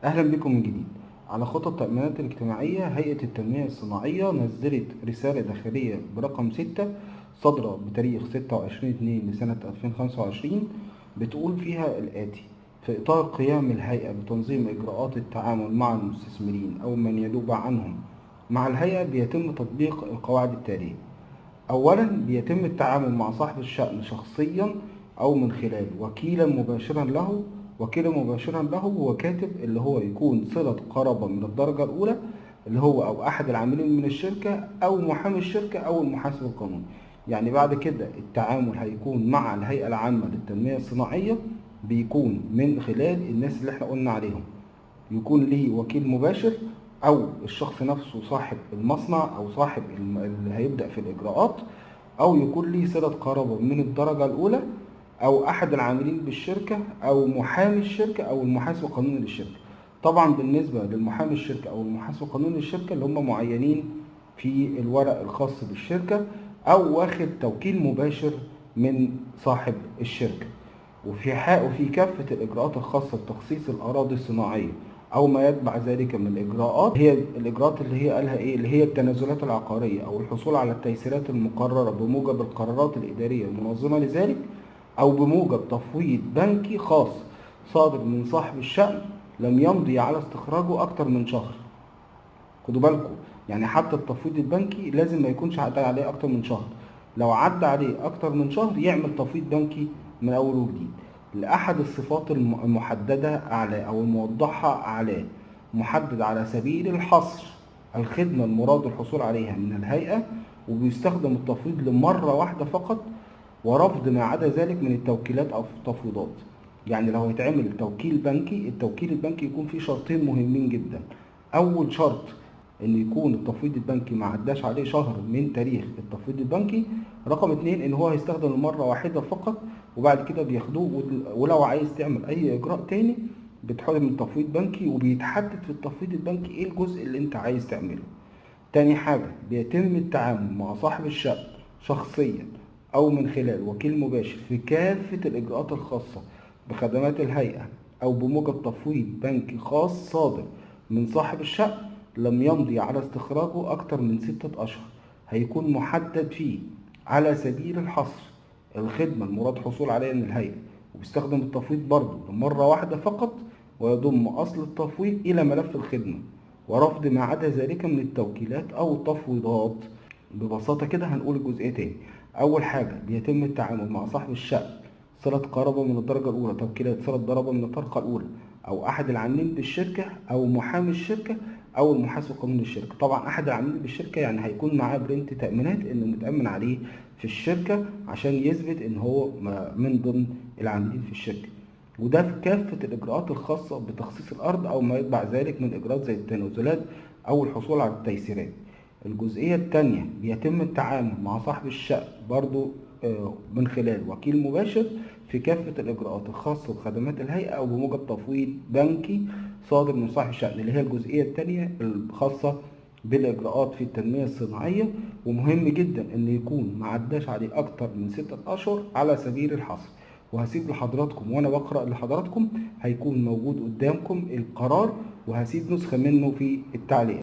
أهلا بكم من جديد. على خطط التأمينات الاجتماعية، هيئة التنمية الصناعية نزلت رسالة داخلية برقم 6 صادرة بتاريخ 26/2 لسنة 2025، بتقول فيها الآتي: في إطار قيام الهيئة بتنظيم إجراءات التعامل مع المستثمرين أو من ينوب عنهم مع الهيئة، بيتم تطبيق القواعد التالية. أولا، بيتم التعامل مع صاحب الشأن شخصيا أو من خلال وكيلا مباشرا له. وكيلا مباشرا له هو كاتب اللي هو يكون صلة قرابة من الدرجة الأولى، اللي هو أو أحد العاملين من الشركة أو محامي الشركة أو المحاسب القانوني. يعني بعد كده التعامل هيكون مع الهيئة العامة للتنمية الصناعية، بيكون من خلال الناس اللي احنا قلنا عليهم. يكون ليه وكيل مباشر، او الشخص نفسه صاحب المصنع او صاحب اللي هيبدأ في الاجراءات، او يكون ليه صلة قرابة من الدرجة الاولى، او احد العاملين بالشركة او محامي الشركة او المحاسب القانوني للشركة. طبعا بالنسبة للمحامي الشركة او المحاسب القانوني للشركة اللي هم معينين في الورق الخاص بالشركة، او واخد توكيل مباشر من صاحب الشركة. وفي كافة الإجراءات الخاصة بتخصيص الأراضي الصناعية أو ما يتبع ذلك من الإجراءات، هي الإجراءات اللي هي قالها إيه، اللي هي التنازلات العقارية أو الحصول على التيسيرات المقررة بموجب القرارات الإدارية المنظمة لذلك، أو بموجب تفويض بنكي خاص صادر من صاحب الشأن لم يمضي على استخراجه أكتر من شهر. خدوا بالكم، يعني حتى التفويض البنكي لازم ما يكونش عدى عليه اكتر من شهر. لو عدى عليه اكتر من شهر يعمل تفويض بنكي من اول وجديد لاحد الصفات المحدده اعلاه او الموضحه اعلاه، محدد على سبيل الحصر الخدمه المراد الحصول عليها من الهيئه. وبيستخدم التفويض لمره واحده فقط، ورفض ما عدا ذلك من التوكيلات او التفويضات. يعني لو هيتعمل توكيل بنكي، التوكيل البنكي يكون فيه شرطين مهمين جدا. اول شرط ان يكون التفويض البنكي ما عداش عليه شهر من تاريخ التفويض البنكي. رقم اتنين، ان هو هيستخدم المرة واحدة فقط، وبعد كده بياخدوه. ولو عايز تعمل اي اجراء تاني بتحط من تفويض بنكي، وبيتحدد في التفويض البنكي ايه الجزء اللي انت عايز تعمله. تاني حاجة، بيتم التعامل مع صاحب الشقة شخصيا أو من خلال وكيل مباشر في كافة الإجراءات الخاصة بخدمات الهيئة، أو بموجب تفويض بنكي خاص صادر من صاحب الشقة لم يمضي على استخراجه أكتر من 6 أشهر. هيكون محدد فيه على سبيل الحصر الخدمة المراد حصول عليها من الهيئة، وبيستخدم التفويض برضه لمرة واحدة فقط، ويضم أصل التفويض إلى ملف الخدمة، ورفض ما عدا ذلك من التوكيلات أو التفويضات. ببساطة كده هنقول الجزئية تاني. أول حاجة، بيتم التعامل مع صاحب الشأن صلة قرابة من الدرجة الأولى، توكيلات صلة ضرابة من الطريقة الأولى، أو أحد العاملين بالشركة أو محامي الشركة أو المحاسب القانوني للشركة. طبعا أحد العاملين بالشركة يعني هيكون معاه برنت تأمينات إنه متأمن عليه في الشركة عشان يثبت إن هو من ضمن العاملين في الشركة. وده في كافة الإجراءات الخاصة بتخصيص الأرض أو ما يتبع ذلك من إجراءات زي التنازلات أو الحصول على التيسيرات. الجزئية التانية، بيتم التعامل مع صاحب الشقة برضو من خلال وكيل مباشر في كافة الإجراءات الخاصة بخدمات الهيئة، أو بموجب تفويض بنكي صادر من صاحب الشأن، اللي هي الجزئية التانية الخاصة بالإجراءات في التنمية الصناعية. ومهم جدا إن يكون معداش عليه أكتر من 6 أشهر على سبيل الحصر. وهسيب لحضراتكم وأنا بقرأ لحضراتكم، هيكون موجود قدامكم القرار، وهسيب نسخة منه في التعليق.